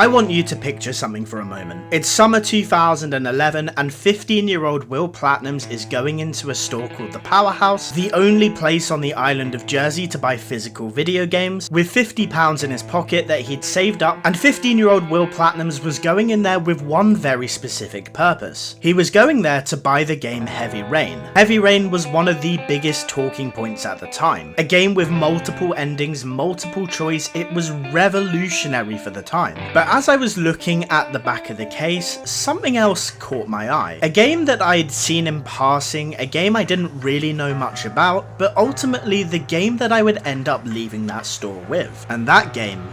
I want you to picture something for a moment. It's summer 2011 and 15-year-old Will Platinums is going into a store called the Powerhouse, the only place on the island of Jersey to buy physical video games, with £50 in his pocket that he'd saved up, and 15-year-old Will Platinums was going in there with one very specific purpose. He was going there to buy the game Heavy Rain. Heavy Rain was one of the biggest talking points at the time. A game with multiple endings, multiple choice, it was revolutionary for the time. But as I was looking at the back of the case, something else caught my eye. A game that I'd seen in passing, a game I didn't really know much about, but ultimately the game that I would end up leaving that store with. And that game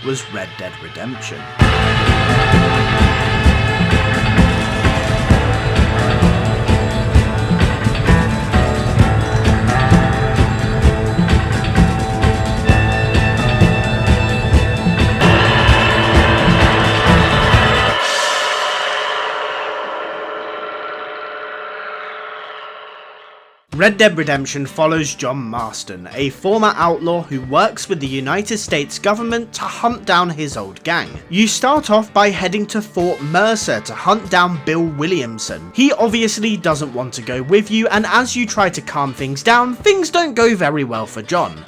was Red Dead Redemption. Red Dead Redemption follows John Marston, a former outlaw who works with the United States government to hunt down his old gang. You start off by heading to Fort Mercer to hunt down Bill Williamson. He obviously doesn't want to go with you, and as you try to calm things down, things don't go very well for John.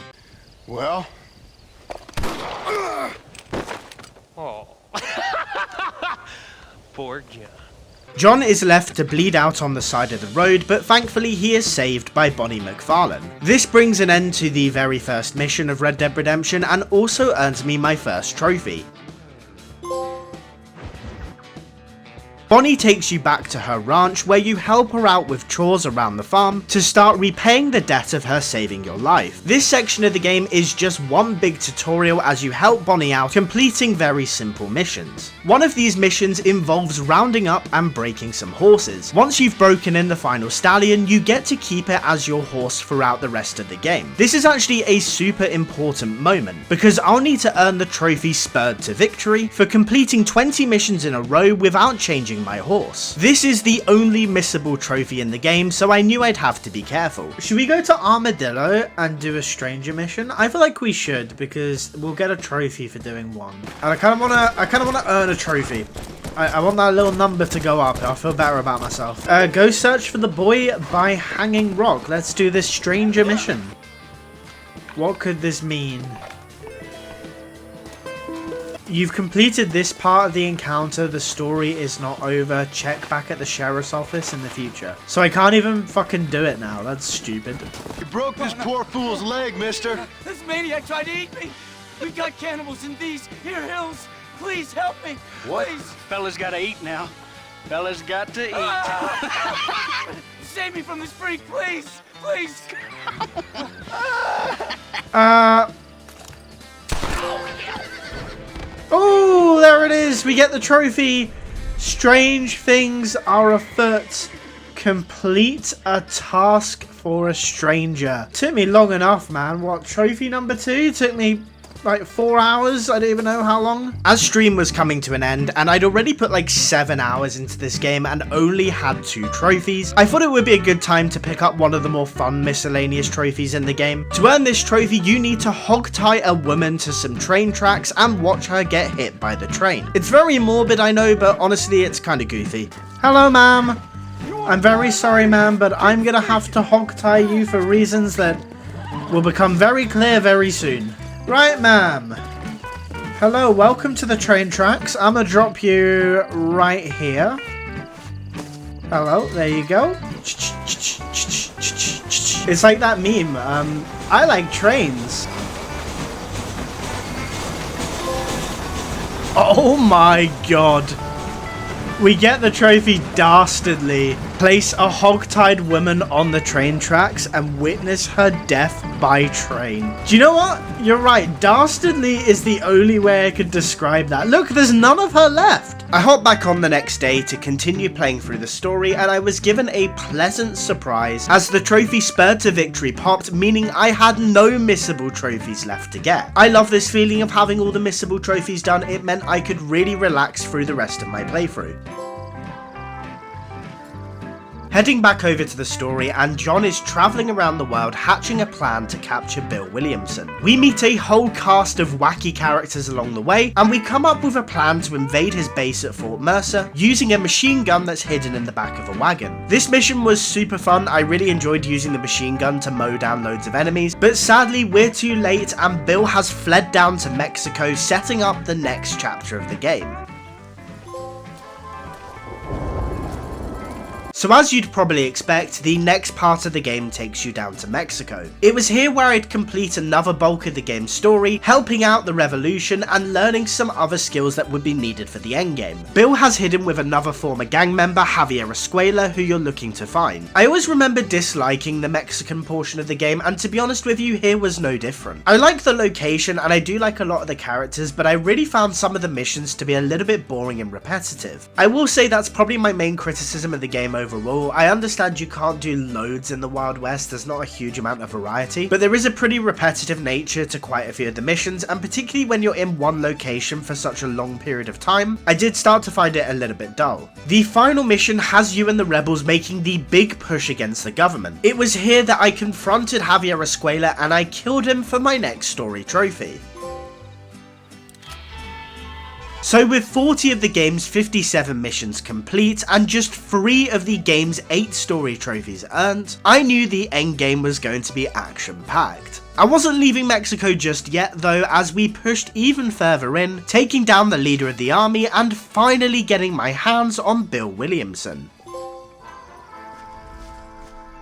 Well? Oh. Poor John. John is left to bleed out on the side of the road, but thankfully he is saved by Bonnie McFarlane. This brings an end to the very first mission of Red Dead Redemption and also earns me my first trophy. Bonnie takes you back to her ranch where you help her out with chores around the farm to start repaying the debt of her saving your life. This section of the game is just one big tutorial as you help Bonnie out, completing very simple missions. One of these missions involves rounding up and breaking some horses. Once you've broken in the final stallion, you get to keep it as your horse throughout the rest of the game. This is actually a super important moment because I'll need to earn the trophy Spurred to Victory for completing 20 missions in a row without changing my horse. This is the only missable trophy in the game, so I knew I'd have to be careful. Should we go to Armadillo and do a stranger mission? I feel like we should because we'll get a trophy for doing one. And I kind of want to earn a trophy. I want that little number to go up. I'll feel better about myself. Go search for the boy by Hanging Rock. Let's do this stranger mission. What could this mean? You've completed this part of the encounter, the story is not over, check back at the sheriff's office in the future. So I can't even fucking do it now, that's stupid. You broke this poor fool's leg, mister. This maniac tried to eat me. We've got cannibals in these here hills. Please help me. What? Please. Fella's gotta eat now. Fella's got to eat. Save me from this freak, please. Please. Oh, there it is. We get the trophy. Strange things are afoot. Complete a task for a stranger. Took me long enough, man. What, trophy number 2? Took me like 4 hours. I don't even know how long. As stream was coming to an end and I'd already put like 7 hours into this game and only had 2 trophies, I thought it would be a good time to pick up one of the more fun miscellaneous trophies in the game. To earn this trophy, you need to hog tie a woman to some train tracks and watch her get hit by the train. It's very morbid, I know, but honestly it's kind of goofy. Hello, ma'am. I'm very sorry, ma'am, but I'm gonna have to hog tie you for reasons that will become very clear very soon. Right, ma'am. Hello, welcome to the train tracks. I'm gonna drop you right here. Hello, there you go. It's like that meme. I like trains. Oh my god. We get the trophy Dastardly. Place a hog-tied woman on the train tracks and witness her death by train. Do you know what? You're right. Dastardly is the only way I could describe that. Look, there's none of her left. I hopped back on the next day to continue playing through the story and I was given a pleasant surprise as the trophy Spurred to Victory popped, meaning I had no missable trophies left to get. I love this feeling of having all the missable trophies done. It meant I could really relax through the rest of my playthrough. Heading back over to the story, and John is travelling around the world hatching a plan to capture Bill Williamson. We meet a whole cast of wacky characters along the way, and we come up with a plan to invade his base at Fort Mercer using a machine gun that's hidden in the back of a wagon. This mission was super fun. I really enjoyed using the machine gun to mow down loads of enemies, but sadly we're too late and Bill has fled down to Mexico, setting up the next chapter of the game. So as you'd probably expect, the next part of the game takes you down to Mexico. It was here where I'd complete another bulk of the game's story, helping out the revolution and learning some other skills that would be needed for the endgame. Bill has hidden with another former gang member, Javier Escuela, who you're looking to find. I always remember disliking the Mexican portion of the game, and to be honest with you, here was no different. I like the location and I do like a lot of the characters, but I really found some of the missions to be a little bit boring and repetitive. I will say that's probably my main criticism of the game overall. I understand you can't do loads in the Wild West, there's not a huge amount of variety, but there is a pretty repetitive nature to quite a few of the missions, and particularly when you're in one location for such a long period of time, I did start to find it a little bit dull. The final mission has you and the rebels making the big push against the government. It was here that I confronted Javier Escuela and I killed him for my next story trophy. So with 40 of the game's 57 missions complete and just 3 of the game's 8 story trophies earned, I knew the endgame was going to be action-packed. I wasn't leaving Mexico just yet though, as we pushed even further in, taking down the leader of the army and finally getting my hands on Bill Williamson.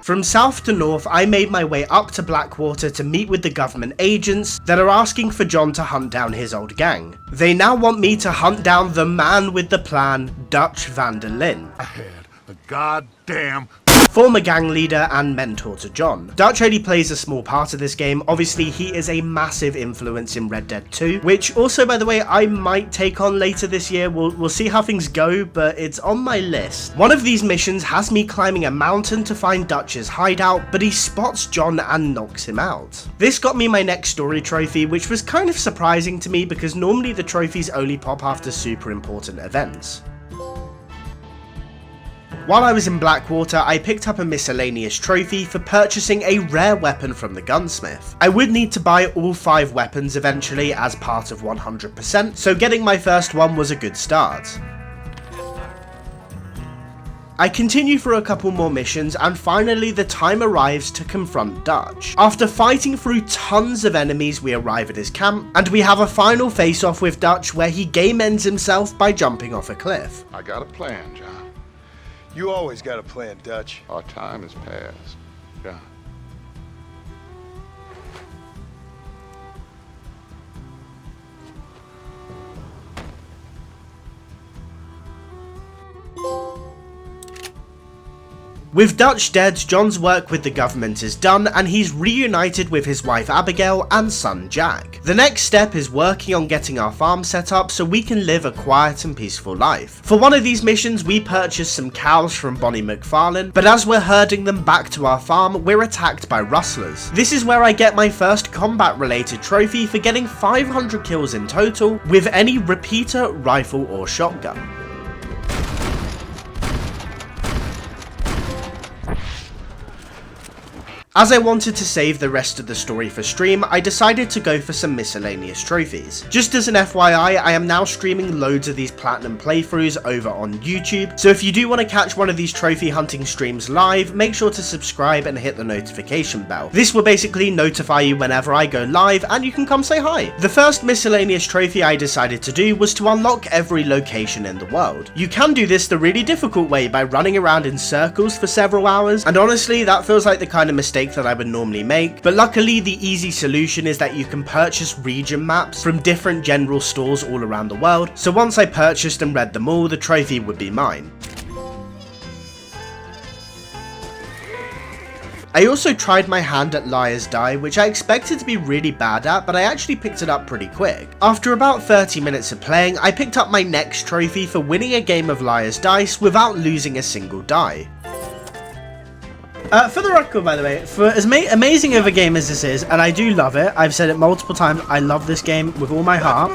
From south to north, I made my way up to Blackwater to meet with the government agents that are asking for John to hunt down his old gang. They now want me to hunt down the man with the plan, Dutch van der Linde. I had a goddamn former gang leader and mentor to John. Dutch only plays a small part of this game. Obviously he is a massive influence in Red Dead 2, which also, by the way, I might take on later this year. We'll see how things go, but it's on my list. One of these missions has me climbing a mountain to find Dutch's hideout, but he spots John and knocks him out. This got me my next story trophy, which was kind of surprising to me because normally the trophies only pop after super important events. While I was in Blackwater, I picked up a Miscellaneous trophy for purchasing a rare weapon from the gunsmith. I would need to buy all 5 weapons eventually as part of 100%, so getting my first one was a good start. I continue for a couple more missions and finally the time arrives to confront Dutch. After fighting through tons of enemies, we arrive at his camp and we have a final face-off with Dutch where he game ends himself by jumping off a cliff. I got a plan, John. You always got a plan, Dutch. Our time has passed, John. With Dutch dead, John's work with the government is done and he's reunited with his wife Abigail and son Jack. The next step is working on getting our farm set up so we can live a quiet and peaceful life. For one of these missions we purchased some cows from Bonnie McFarlane, but as we're herding them back to our farm we're attacked by rustlers. This is where I get my first combat related trophy for getting 500 kills in total with any repeater, rifle or shotgun. As I wanted to save the rest of the story for stream, I decided to go for some Miscellaneous trophies. Just as an FYI, I am now streaming loads of these platinum playthroughs over on YouTube, so if you do want to catch one of these trophy hunting streams live, make sure to subscribe and hit the notification bell. This will basically notify you whenever I go live and you can come say hi. The first Miscellaneous trophy I decided to do was to unlock every location in the world. You can do this the really difficult way by running around in circles for several hours, and honestly that feels like the kind of mistake that I would normally make, but luckily the easy solution is that you can purchase region maps from different general stores all around the world, so once I purchased and read them all, the trophy would be mine. I also tried my hand at Liar's Die, which I expected to be really bad at, but I actually picked it up pretty quick. After about 30 minutes of playing, I picked up my next trophy for winning a game of Liar's Dice without losing a single die. For the record, by the way, for as amazing of a game as this is, and I do love it, I've said it multiple times, I love this game with all my heart.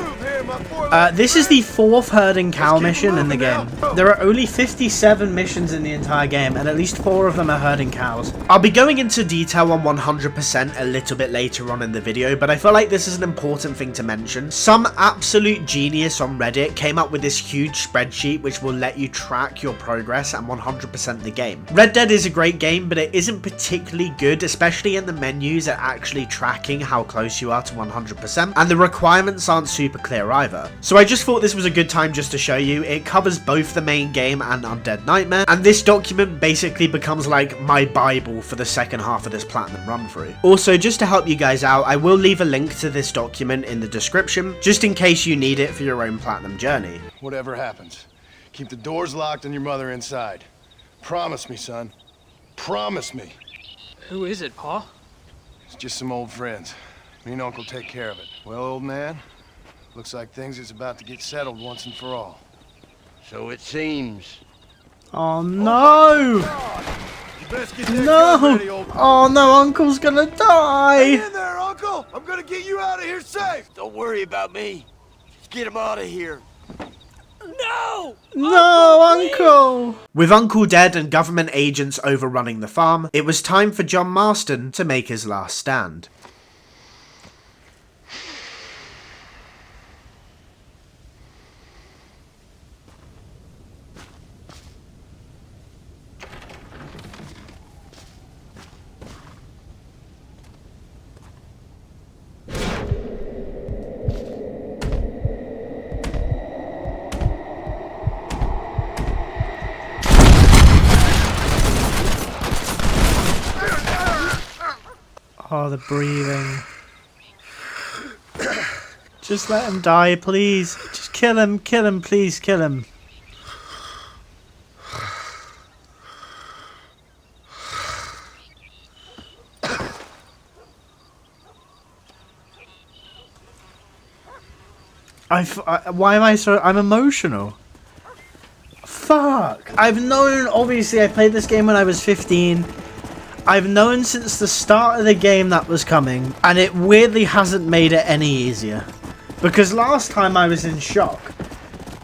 This is the 4th herding cow mission in the game. There are only 57 missions in the entire game, and at least 4 of them are herding cows. I'll be going into detail on 100% a little bit later on in the video, but I feel like this is an important thing to mention. Some absolute genius on Reddit came up with this huge spreadsheet which will let you track your progress and 100% the game. Red Dead is a great game, but it isn't particularly good, especially in the menus at actually tracking how close you are to 100%, and the requirements aren't super clear either. So I just thought this was a good time just to show you. It covers both the main game and Undead Nightmare, and this document basically becomes like my bible for the second half of this platinum run through. Also, just to help you guys out, I will leave a link to this document in the description, just in case you need it for your own platinum journey. Whatever happens, keep the doors locked and your mother inside. Promise me, son. Promise me. Who is it, Pa? It's just some old friends. Me and Uncle take care of it. Well, old man, looks like things is about to get settled once and for all. So it seems. Oh no! You best get that gun No! ready, old... Oh no, Uncle's gonna Hang die! in there, Uncle! I'm gonna get you out of here safe! Don't worry about me. Just get him out of here. No! No, Uncle! With Uncle dead and government agents overrunning the farm, it was time for John Marston to make his last stand. Oh, the breathing. Just let him die, please. Just kill him, please, kill him. Why am I so... I'm emotional. Fuck. I've known, obviously, I played this game when I was 15. I've known since the start of the game that was coming, and it weirdly hasn't made it any easier. Because last time I was in shock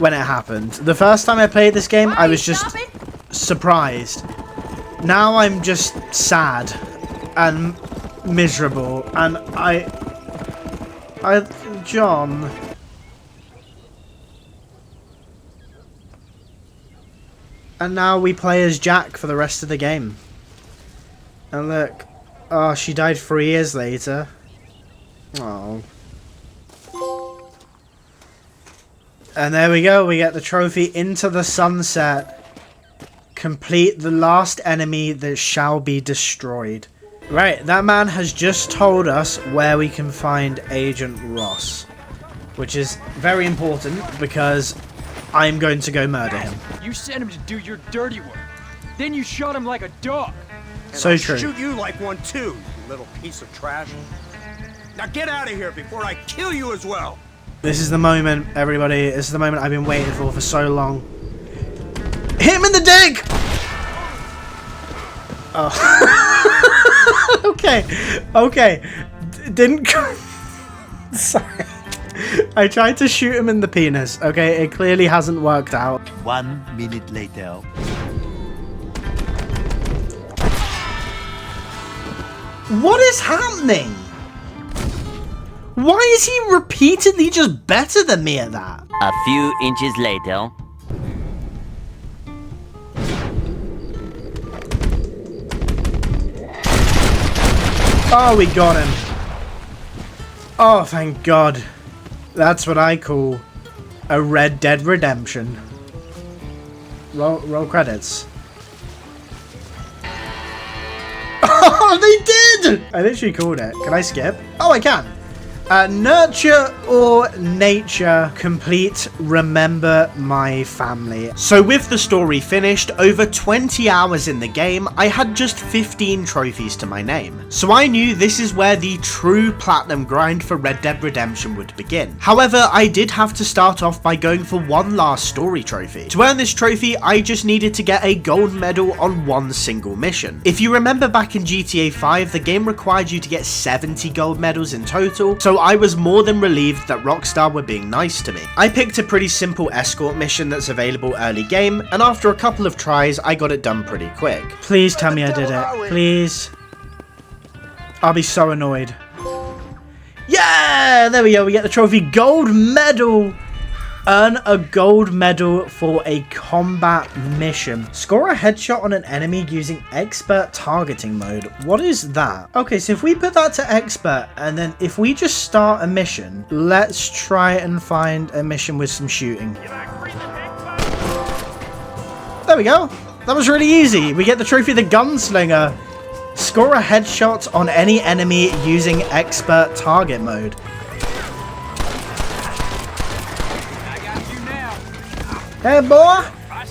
when it happened. The first time I played this game, I was just surprised. Now I'm just sad and miserable, and John... And now we play as Jack for the rest of the game. And look. Oh, she died 3 years later. Oh. And there we go. We get the trophy Into the Sunset. Complete the last enemy that shall be destroyed. Right, that man has just told us where we can find Agent Ross. Which is very important because I'm going to go murder him. You sent him to do your dirty work. Then you shot him like a dog. So true. Shoot you like one too, you little piece of trash. Now get out of here before I kill you as well. This is the moment, everybody. This is the moment I've been waiting for so long. Hit him in the dick! Oh. Okay. Didn't... Sorry. I tried to shoot him in the penis. Okay, it clearly hasn't worked out. 1 minute later. What is happening? Why is he repeatedly just better than me at that? A few inches later. Oh, we got him. Oh, thank God. That's what I call a Red Dead Redemption. Roll credits. Oh, they did! I literally called it. Can I skip? Oh, I can. Nurture or nature, complete, remember my family. So with the story finished, over 20 hours in the game, I had just 15 trophies to my name. So I knew this is where the true platinum grind for Red Dead Redemption would begin. However, I did have to start off by going for one last story trophy. To earn this trophy, I just needed to get a gold medal on one single mission. If you remember back in GTA 5, the game required you to get 70 gold medals in total, so so I was more than relieved that Rockstar were being nice to me. I picked a pretty simple escort mission that's available early game, and after a couple of tries, I got it done pretty quick. Please tell me I did it. Please. I'll be so annoyed. Yeah! There we go, we get the trophy. Gold medal! Earn a gold medal for a combat mission. Score a headshot on an enemy using expert targeting mode. What is that? Okay, so if we put that to expert, and then if we just start a mission, let's try and find a mission with some shooting. There we go. That was really easy. We get the trophy the gunslinger. Score a headshot on any enemy using expert target mode. Hey boy,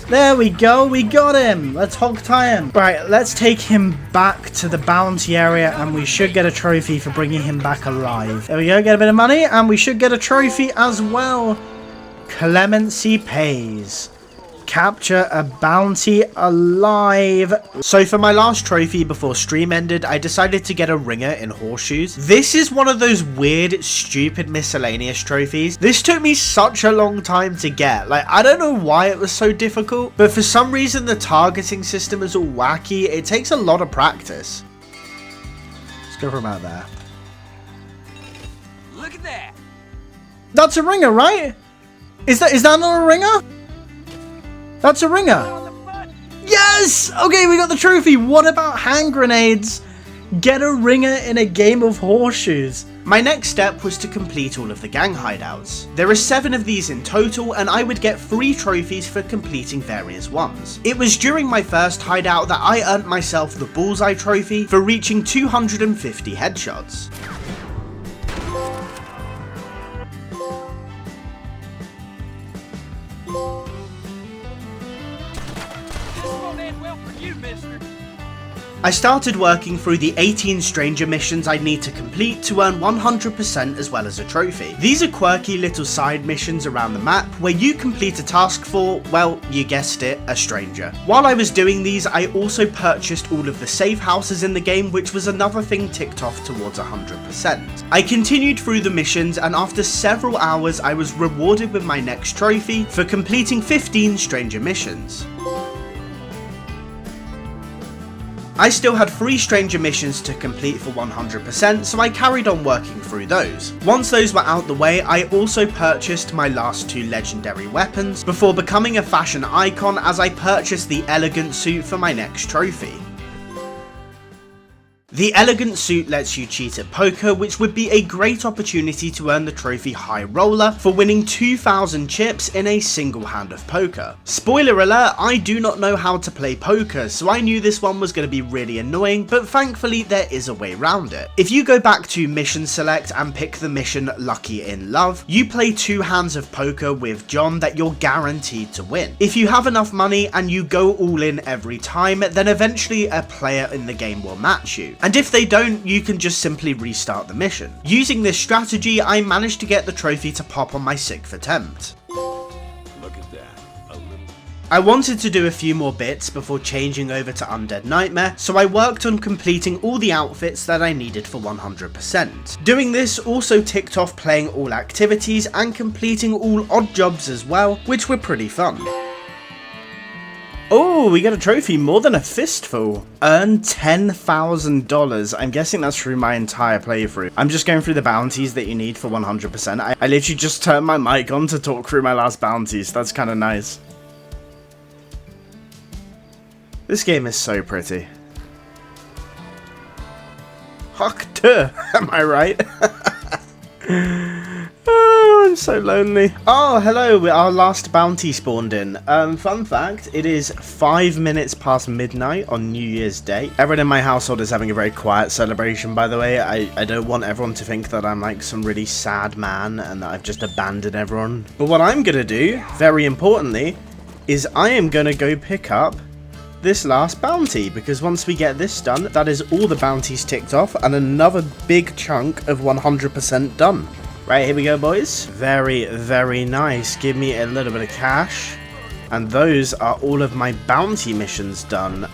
there we go, we got him. Let's hog tie him. Right, let's take him back to the bounty area and we should get a trophy for bringing him back alive. There we go, get a bit of money and we should get a trophy as well. Clemency pays. Capture a bounty alive. So for my last trophy before stream ended, I decided to get a ringer in horseshoes. This is one of those weird, stupid miscellaneous trophies. This took me such a long time to get. Like, I don't know why it was so difficult, but for some reason the targeting system is all wacky. It takes a lot of practice. Let's go from out there. Look at that. That's a ringer, right? Is that not a ringer? That's a ringer. Yes! Okay, we got the trophy. What about hand grenades? Get a ringer in a game of horseshoes. My next step was to complete all of the gang hideouts. There are 7 of these in total, and I would get 3 trophies for completing various ones. It was during my first hideout that I earned myself the Bullseye trophy for reaching 250 headshots. I started working through the 18 stranger missions I'd need to complete to earn 100% as well as a trophy. These are quirky little side missions around the map where you complete a task for, well, you guessed it, a stranger. While I was doing these, I also purchased all of the safe houses in the game, which was another thing ticked off towards 100%. I continued through the missions, and after several hours I was rewarded with my next trophy for completing 15 stranger missions. I still had 3 stranger missions to complete for 100%, so I carried on working through those. Once those were out the way, I also purchased my last 2 legendary weapons, before becoming a fashion icon as I purchased the elegant suit for my next trophy. The elegant suit lets you cheat at poker, which would be a great opportunity to earn the trophy High Roller for winning 2,000 chips in a single hand of poker. Spoiler alert, I do not know how to play poker, so I knew this one was going to be really annoying, but thankfully there is a way around it. If you go back to mission select and pick the mission Lucky in Love, you play 2 hands of poker with John that you're guaranteed to win. If you have enough money and you go all in every time, then eventually a player in the game will match you. And if they don't, you can just simply restart the mission. Using this strategy, I managed to get the trophy to pop on my 6th attempt. Look at that. I wanted to do a few more bits before changing over to Undead Nightmare, so I worked on completing all the outfits that I needed for 100%. Doing this also ticked off playing all activities and completing all odd jobs as well, which were pretty fun. Oh, we got a trophy, more than a fistful. Earn $10,000. I'm guessing that's through my entire playthrough. I'm just going through the bounties that you need for 100%. I literally just turned my mic on to talk through my last bounties. That's kind of nice. This game is so pretty. Huck duh, am I right? Oh, I'm so lonely. Oh, hello, our last bounty spawned in. Fun fact, it is 5 minutes past midnight on New Year's Day. Everyone in my household is having a very quiet celebration, by the way. I don't want everyone to think that I'm like some really sad man and that I've just abandoned everyone. But what I'm gonna do, very importantly, is I am gonna go pick up this last bounty, because once we get this done, that is all the bounties ticked off and another big chunk of 100% done. Right, here we go, boys. Very, very nice. Give me a little bit of cash. And those are all of my bounty missions done.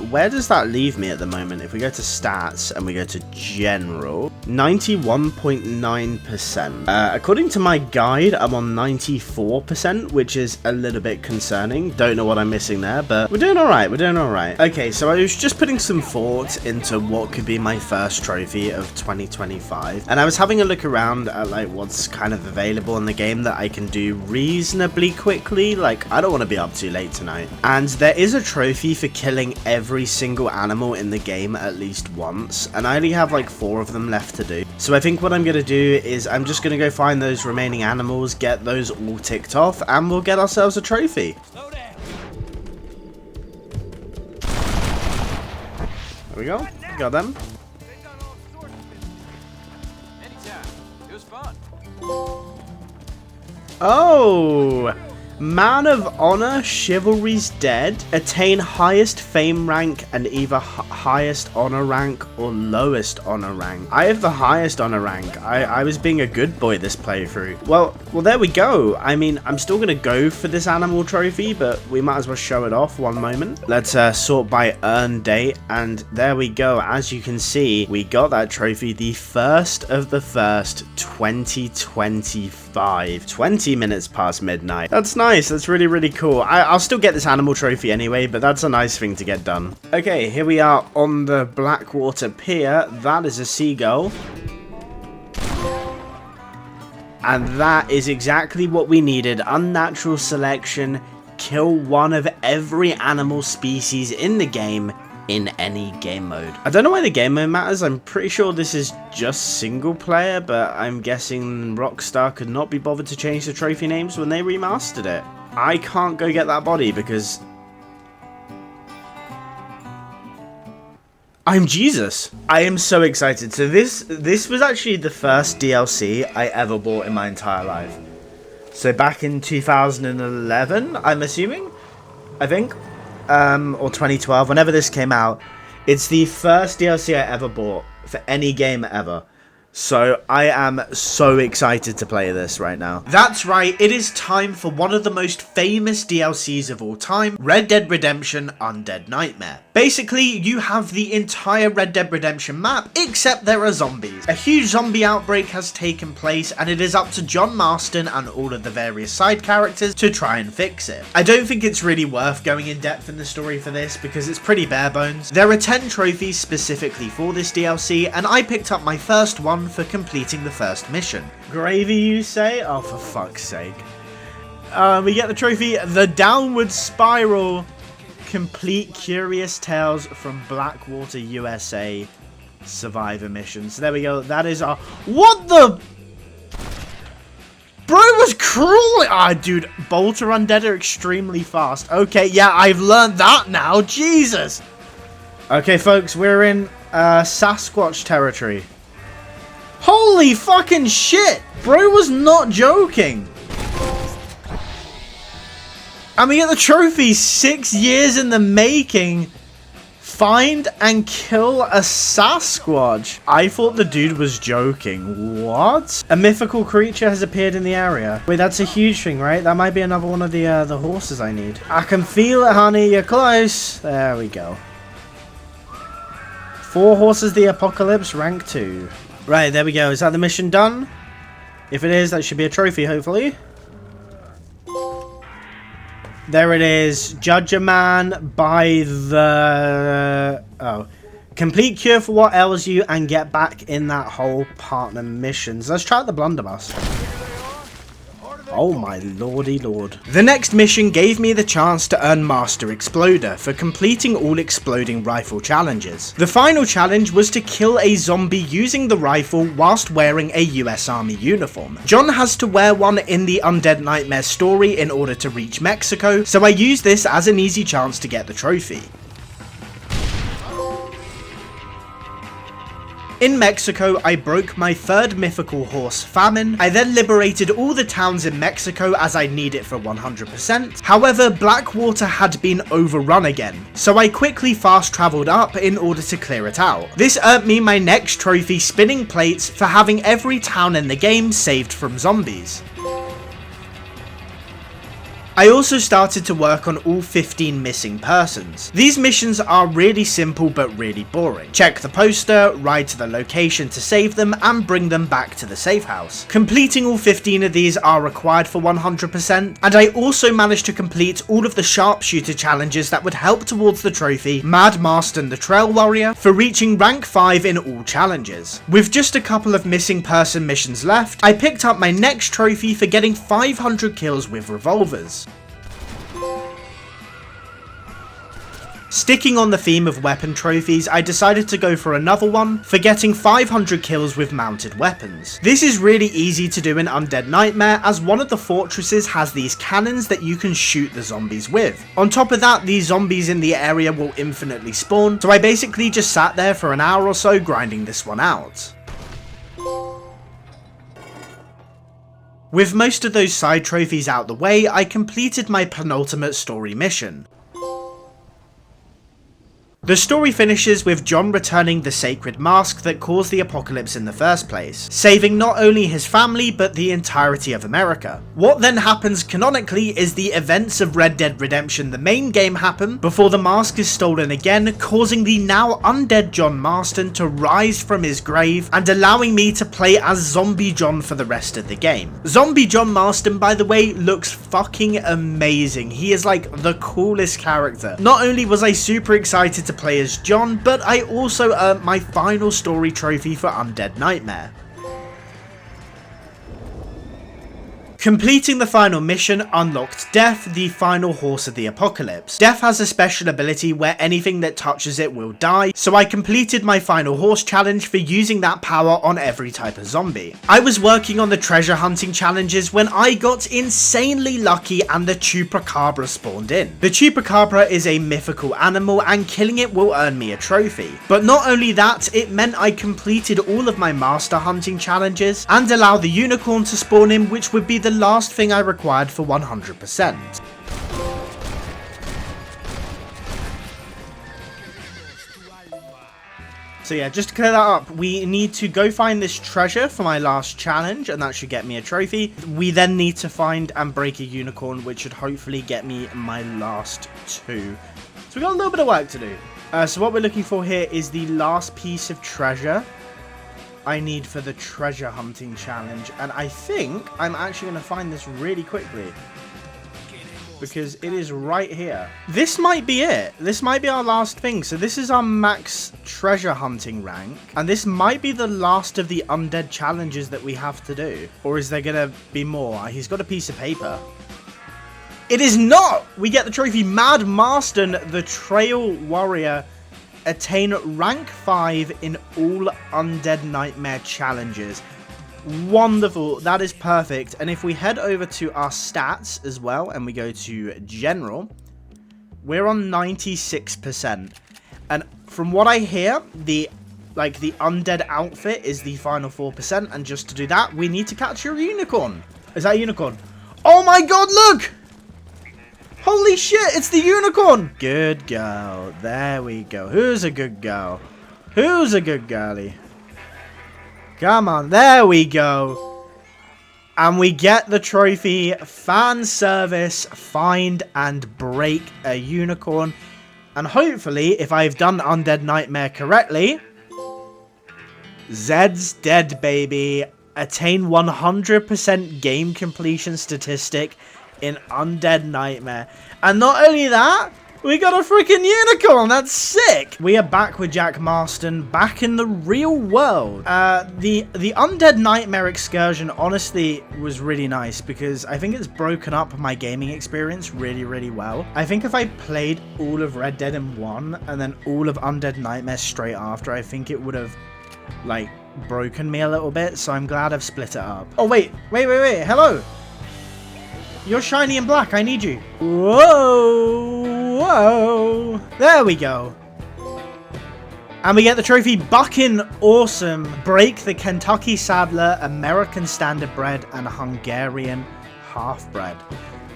Where does that leave me at the moment? If we go to stats and we go to general, 91.9%. According to my guide, I'm on 94%, which is a little bit concerning. Don't know what I'm missing there, but we're doing all right. We're doing all right. Okay, so I was just putting some thought into what could be my first trophy of 2025, and I was having a look around at like what's kind of available in the game that I can do reasonably quickly. Like, I don't want to be up too late tonight. And there is a trophy for killing every single animal in the game at least once, and I only have like 4 of them left to do. So I think what I'm going to do is I'm just going to go find those remaining animals, get those all ticked off, and we'll get ourselves a trophy. Slow down. There we go. Got them. Anytime. It was fun. Oh! Man of Honor, Chivalry's Dead. Attain highest fame rank and either highest honor rank or lowest honor rank. I have the highest honor rank. I was being a good boy this playthrough. Well, there we go. I mean, I'm still going to go for this animal trophy, but we might as well show it off one moment. Let's sort by earn date, and there we go. As you can see, we got that trophy the 1st of the 1st, 2025. 20 minutes past midnight. That's nice. That's really, really cool. I'll still get this animal trophy anyway, but that's a nice thing to get done. Okay, here we are on the Blackwater Pier. That is a seagull. And that is exactly what we needed. Unnatural selection. Kill one of every animal species in the game in any game mode. I don't know why the game mode matters. I'm pretty sure this is just single player, but I'm guessing Rockstar could not be bothered to change the trophy names when they remastered it. I can't go get that body because I'm Jesus. I am so excited. So this was actually the first DLC I ever bought in my entire life. So back in 2011, I'm assuming, I think, or 2012, whenever this came out, it's the first DLC I ever bought for any game ever. So I am so excited to play this right now. That's right, it is time for one of the most famous DLCs of all time, Red Dead Redemption Undead Nightmare. Basically, you have the entire Red Dead Redemption map, except there are zombies. A huge zombie outbreak has taken place, and it is up to John Marston and all of the various side characters to try and fix it. I don't think it's really worth going in depth in the story for this, because it's pretty bare bones. There are 10 trophies specifically for this DLC, and I picked up my first one for completing the first mission. Gravy, you say? Oh, for fuck's sake. We get the trophy, the Downward Spiral. Complete Curious Tales from Blackwater, USA Survivor mission. So there we go. That is our... What the... Bro was cruel. Ah, dude. Bolter Undead are extremely fast. Okay, yeah, I've learned that now. Jesus. Okay, folks, we're in Sasquatch territory. Holy fucking shit. Bro was not joking. And we get the trophy, 6 years in the making. Find and kill a Sasquatch. I thought the dude was joking. What? A mythical creature has appeared in the area. Wait, that's a huge thing, right? That might be another one of the horses I need. I can feel it, honey. You're close. There we go. 4 Horses the Apocalypse, rank 2. Right, there we go. Is that the mission done? If it is, that should be a trophy, hopefully. There it is. Judge a man by the... Oh. Complete cure for what ails you and get back in that whole partner missions. Let's try out the blunderbuss. Oh my lordy lord. The next mission gave me the chance to earn Master Exploder for completing all exploding rifle challenges. The final challenge was to kill a zombie using the rifle whilst wearing a US Army uniform. John has to wear one in the Undead Nightmare story in order to reach Mexico, so I used this as an easy chance to get the trophy. In Mexico, I broke my 3rd mythical horse, Famine. I then liberated all the towns in Mexico as I need it for 100%. However, Blackwater had been overrun again, so I quickly fast travelled up in order to clear it out. This earned me my next trophy, Spinning Plates, for having every town in the game saved from zombies. I also started to work on all 15 missing persons. These missions are really simple but really boring. Check the poster, ride to the location to save them, and bring them back to the safe house. Completing all 15 of these are required for 100%, and I also managed to complete all of the sharpshooter challenges that would help towards the trophy Mad Marston the Trail Warrior for reaching rank 5 in all challenges. With just a couple of missing person missions left, I picked up my next trophy for getting 500 kills with revolvers. Sticking on the theme of weapon trophies, I decided to go for another one for getting 500 kills with mounted weapons. This is really easy to do in Undead Nightmare, as one of the fortresses has these cannons that you can shoot the zombies with. On top of that, these zombies in the area will infinitely spawn, so I basically just sat there for an hour or so grinding this one out. With most of those side trophies out the way, I completed my penultimate story mission. The story finishes with John returning the sacred mask that caused the apocalypse in the first place, saving not only his family but the entirety of America. What then happens canonically is the events of Red Dead Redemption the main game happen before the mask is stolen again, causing the now undead John Marston to rise from his grave and allowing me to play as Zombie John for the rest of the game. Zombie John Marston, by the way, looks fucking amazing. He is like the coolest character. Not only was I super excited to play as John, but I also earned my final story trophy for Undead Nightmare. Completing the final mission unlocked Death, the final horse of the apocalypse. Death has a special ability where anything that touches it will die, so I completed my final horse challenge for using that power on every type of zombie. I was working on the treasure hunting challenges when I got insanely lucky and the Chupacabra spawned in. The Chupacabra is a mythical animal and killing it will earn me a trophy. But not only that, it meant I completed all of my master hunting challenges and allowed the unicorn to spawn in, which would be the last thing I required for 100%. So yeah, just to clear that up, we need to go find this treasure for my last challenge, and that should get me a trophy. We then need to find and break a unicorn, which should hopefully get me my last 2. So we got a little bit of work to do. So what we're looking for here is the last piece of treasure I need for the treasure hunting challenge, and I think I'm actually going to find this really quickly because it is right here. This might be it. This might be our last thing. So this is our max treasure hunting rank, and this might be the last of the undead challenges that we have to do. Or is there going to be more? He's got a piece of paper. It is not! We get the trophy Mad Marston the Trail Warrior. Attain rank 5 in all Undead Nightmare challenges. Wonderful, that is perfect. And if we head over to our stats as well and we go to general, we're on 96%. And from what I hear, the undead outfit is the final 4%, and just to do that we need to catch a unicorn. Is that a unicorn? Oh my god, look! Holy shit, it's the unicorn! Good girl. There we go. Who's a good girl? Who's a good girlie? Come on. There we go. And we get the trophy Fan Service, Find and Break a Unicorn. And hopefully, if I've done Undead Nightmare correctly, Zed's dead, baby. Attain 100% game completion statistic in Undead Nightmare. And not only that, we got a freaking unicorn. That's sick. We are back with Jack Marston, back in the real world. The Undead Nightmare excursion honestly was really nice because I think it's broken up my gaming experience really, really well. I think if I played all of Red Dead in one and then all of Undead Nightmare straight after, I think it would have like broken me a little bit. So I'm glad I've split it up. Oh wait, hello. You're shiny and black. I need you. Whoa. Whoa. There we go. And we get the trophy Bucking Awesome. Break the Kentucky Saddler, American Standard Bread, and Hungarian Half Bread.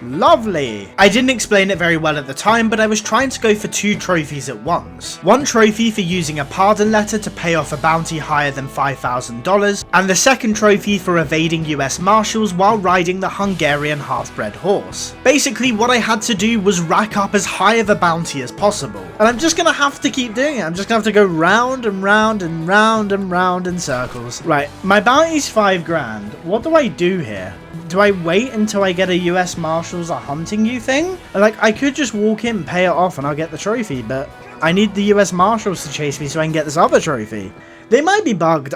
Lovely. I didn't explain it very well at the time, but I was trying to go for 2 trophies at once. One trophy for using a pardon letter to pay off a bounty higher than $5,000, and the second trophy for evading US Marshals while riding the Hungarian half-bred horse. Basically, what I had to do was rack up as high of a bounty as possible. And I'm just gonna have to keep doing it. I'm just gonna have to go round and round and round and round in circles. Right, my bounty's 5 grand. What do I do here? Do I wait until I get a US Marshals are hunting you thing? Like, I could just walk in, pay it off, and I'll get the trophy, but I need the US Marshals to chase me so I can get this other trophy. They might be bugged.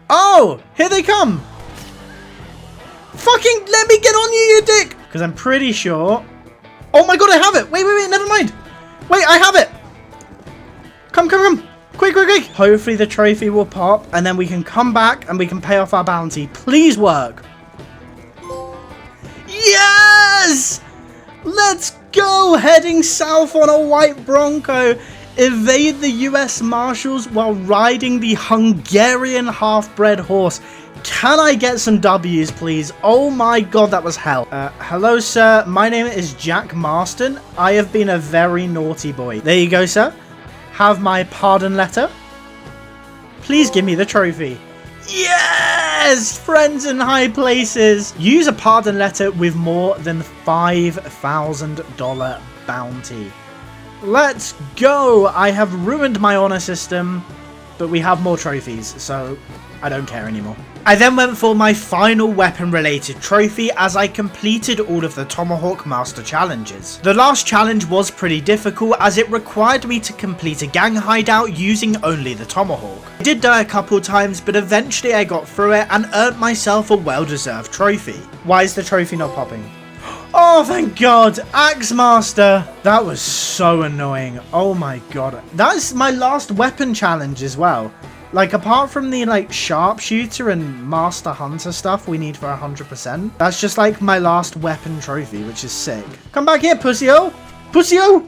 Oh! Here they come! Fucking let me get on you, you dick! Because I'm pretty sure... Oh my god, I have it! Wait, never mind! Wait, I have it! Come! Quick! Hopefully the trophy will pop, and then we can come back and we can pay off our bounty. Please work! Yes! Let's go! Heading south on a white Bronco. Evade the US Marshals while riding the Hungarian half-bred horse. Can I get some W's, please? Oh my god, that was hell. Hello, sir. My name is Jack Marston. I have been a very naughty boy. There you go, sir. Have my pardon letter. Please give me the trophy. Yes! Friends in high places. Use a pardon letter with more than $5,000 bounty. Let's go! I have ruined my honor system, but we have more trophies, so I don't care anymore. I then went for my final weapon related trophy as I completed all of the Tomahawk Master challenges. The last challenge was pretty difficult as it required me to complete a gang hideout using only the Tomahawk. I did die a couple times, but eventually I got through it and earned myself a well-deserved trophy. Why is the trophy not popping? Oh, thank God. Axe Master. That was so annoying. Oh my god. That's my last weapon challenge as well. Like, apart from the, like, sharpshooter and master hunter stuff we need for 100%, that's just, like, my last weapon trophy, which is sick. Come back here, pussy-o! Pussy-o!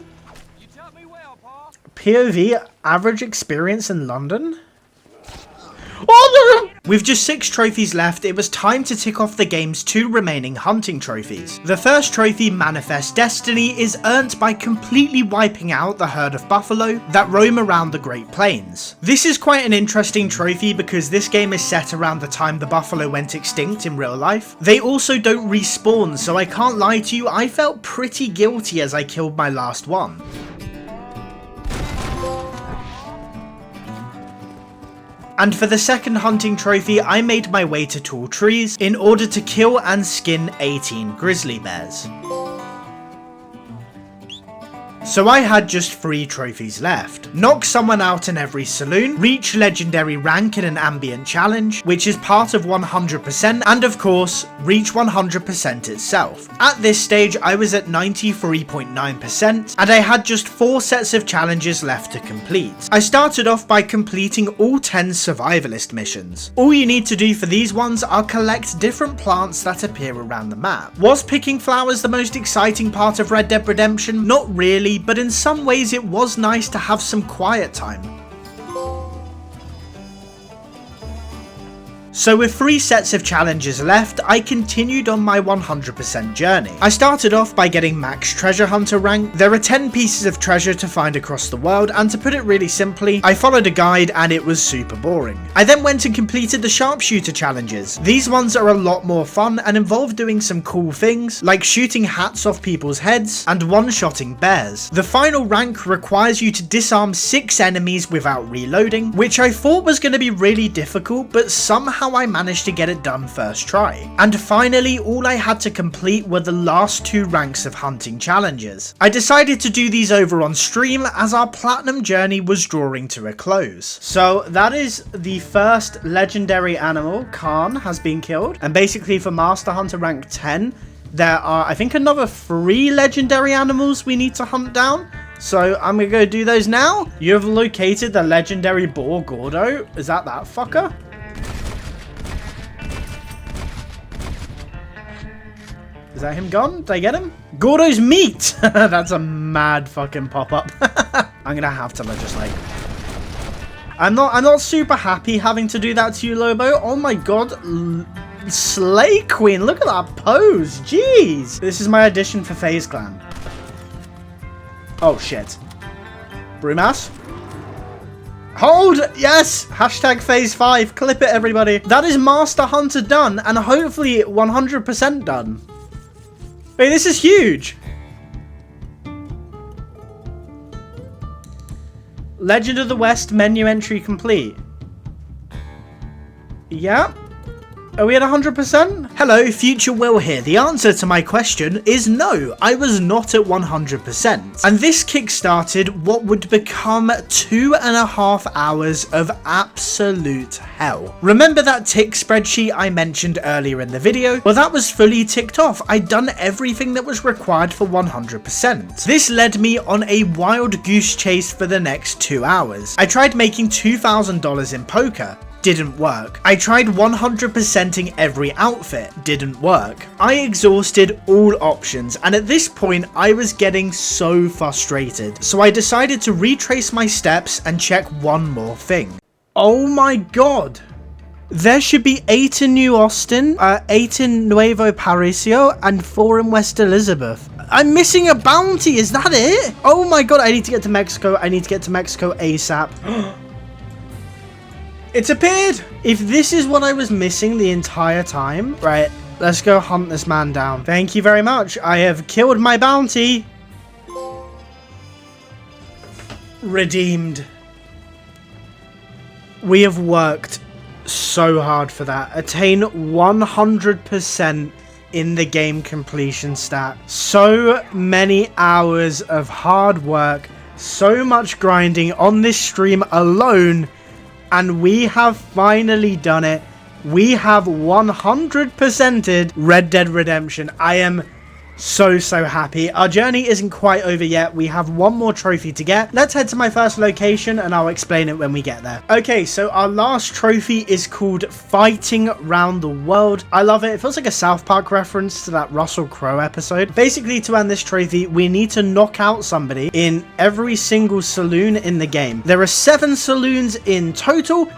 You taught me well, Pa. POV, average experience in London? Oh, no! With just 6 trophies left, it was time to tick off the game's 2 remaining hunting trophies. The first trophy, Manifest Destiny, is earned by completely wiping out the herd of buffalo that roam around the Great Plains. This is quite an interesting trophy because this game is set around the time the buffalo went extinct in real life. They also don't respawn, so I can't lie to you, I felt pretty guilty as I killed my last one. And for the second hunting trophy, I made my way to tall trees in order to kill and skin 18 grizzly bears. So I had just 3 trophies left. Knock someone out in every saloon, reach legendary rank in an ambient challenge, which is part of 100%, and of course, reach 100% itself. At this stage, I was at 93.9%, and I had just 4 sets of challenges left to complete. I started off by completing all 10 survivalist missions. All you need to do for these ones are collect different plants that appear around the map. Was picking flowers the most exciting part of Red Dead Redemption? Not really, but in some ways it was nice to have some quiet time. So with 3 sets of challenges left, I continued on my 100% journey. I started off by getting max treasure hunter rank. There are 10 pieces of treasure to find across the world, and to put it really simply, I followed a guide and it was super boring. I then went and completed the sharpshooter challenges. These ones are a lot more fun and involve doing some cool things, like shooting hats off people's heads and one-shotting bears. The final rank requires you to disarm 6 enemies without reloading, which I thought was going to be really difficult, but somehow I managed to get it done first try. And finally, all I had to complete were the last 2 ranks of hunting challenges. I decided to do these over on stream as our platinum journey was drawing to a close. So that is the first legendary animal. Khan has been killed, and basically for Master Hunter rank 10, there are I think another 3 legendary animals we need to hunt down. So I'm gonna go do those now. You have located the legendary boar Gordo. Is that fucker? Is that him gone? Did I get him? Gordo's meat! That's a mad fucking pop-up. I'm gonna have to just like... I'm not super happy having to do that to you, Lobo. Oh my god. Slay Queen. Look at that pose. Jeez. This is my audition for FaZe Clan. Oh, shit. Brewmass. Hold. Yes. Hashtag phase 5. Clip it, everybody. That is Master Hunter done, and hopefully 100% done. Wait, this is huge. Legend of the West menu entry complete. Yeah. Are we at 100%? Hello, Future Will here. The answer to my question is no, I was not at 100%. And this kickstarted what would become 2.5 hours of absolute hell. Remember that tick spreadsheet I mentioned earlier in the video? Well, that was fully ticked off. I'd done everything that was required for 100%. This led me on a wild goose chase for the next 2 hours. I tried making $2,000 in poker. Didn't work. I tried 100%ing every outfit. Didn't work. I exhausted all options, and at this point I was getting so frustrated. So I decided to retrace my steps and check one more thing. Oh my god. There should be 8 in New Austin, 8 in Nuevo Parisio, and 4 in West Elizabeth. I'm missing a bounty, is that it? Oh my god, I need to get to Mexico. I need to get to Mexico ASAP. It's appeared! If this is what I was missing the entire time, right, let's go hunt this man down. Thank you very much. I have killed my bounty. Redeemed. We have worked so hard for that. Attain 100% in the game completion stat. So many hours of hard work, so much grinding on this stream alone. And we have finally done it. We have 100%ed Red Dead Redemption. I am so happy. Our journey isn't quite over yet. We have one more trophy to get. Let's head to my first location and I'll explain it when we get there. Okay, so our last trophy is called Fighting Round the World. I love it. It feels like a South Park reference to that Russell Crowe episode. Basically, to earn this trophy, we need to knock out somebody in every single saloon in the game. There are 7 saloons in total.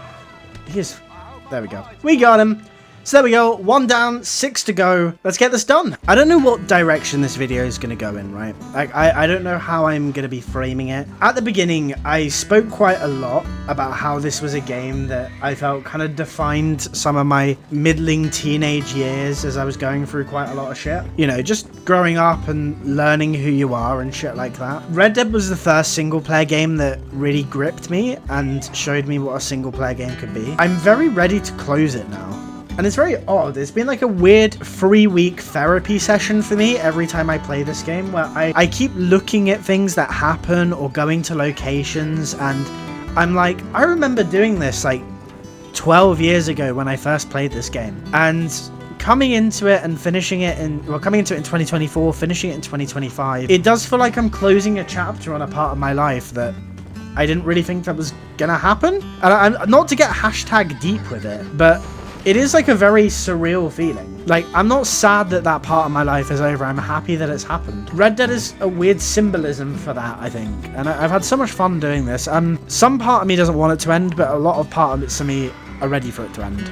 There we go. We got him. So there we go, 1 down, 6 to go. Let's get this done. I don't know what direction this video is going to go in, right? Like, I don't know how I'm going to be framing it. At the beginning, I spoke quite a lot about how this was a game that I felt kind of defined some of my middling teenage years as I was going through quite a lot of shit. You know, just growing up and learning who you are and shit like that. Red Dead was the first single player game that really gripped me and showed me what a single player game could be. I'm very ready to close it now. And it's very odd. It's been like a weird 3-week therapy session for me every time I play this game, where I keep looking at things that happen or going to locations, and I'm like, I remember doing this like 12 years ago when I first played this game. And coming into it and finishing it coming into it in 2024, finishing it in 2025, it does feel like I'm closing a chapter on a part of my life that I didn't really think that was gonna happen. And I'm not to get hashtag deep with it, but it is like a very surreal feeling. Like, I'm not sad that that part of my life is over. I'm happy that it's happened. Red Dead is a weird symbolism for that, I think. And I've had so much fun doing this. Some part of me doesn't want it to end, but a lot of part of it to me are ready for it to end.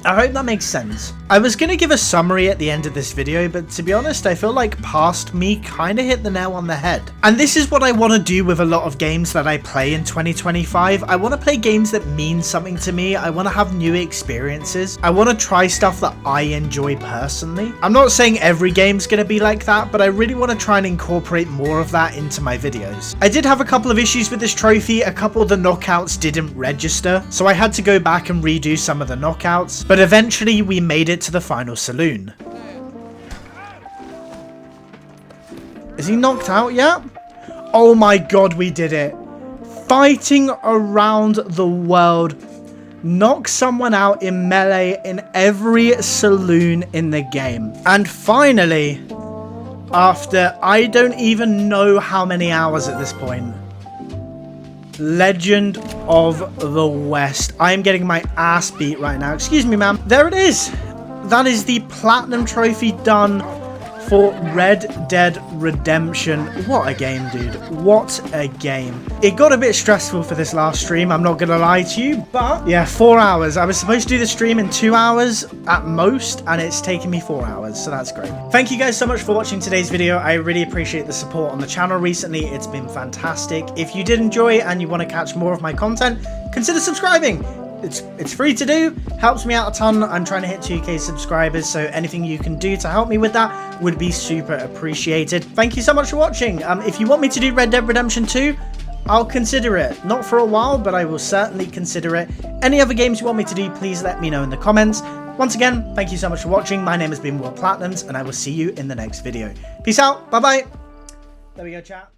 I hope that makes sense. I was going to give a summary at the end of this video, but to be honest, I feel like past me kind of hit the nail on the head. And this is what I want to do with a lot of games that I play in 2025. I want to play games that mean something to me. I want to have new experiences. I want to try stuff that I enjoy personally. I'm not saying every game's going to be like that, but I really want to try and incorporate more of that into my videos. I did have a couple of issues with this trophy. A couple of the knockouts didn't register, so I had to go back and redo some of the knockouts. But eventually we made it to the final saloon. Is he knocked out yet? Oh my god, we did it. Fighting around the world. Knock someone out in melee in every saloon in the game. And finally, after I don't even know how many hours at this point, Legend of the West. I am getting my ass beat right now. Excuse me, ma'am. There it is. That is the platinum trophy done. for Red Dead Redemption. What a game, dude. What a game. It got a bit stressful for this last stream, I'm not gonna lie to you, but yeah, 4 hours. I was supposed to do the stream in 2 hours at most, and it's taken me 4 hours, so that's great. Thank you guys so much for watching today's video. I really appreciate the support on the channel recently. It's been fantastic. If you did enjoy and you want to catch more of my content, consider subscribing. It's free to do, helps me out a ton. I'm trying to hit 2k subscribers, so anything you can do to help me with that would be super appreciated. Thank you so much for watching. If you want me to do Red Dead Redemption 2, I'll consider it. Not for a while, but I will certainly consider it. Any other games you want me to do, please let me know in the comments. Once again, thank you so much for watching. My name has been World Platinums, and I will see you in the next video. Peace out. Bye-bye. There we go, chat.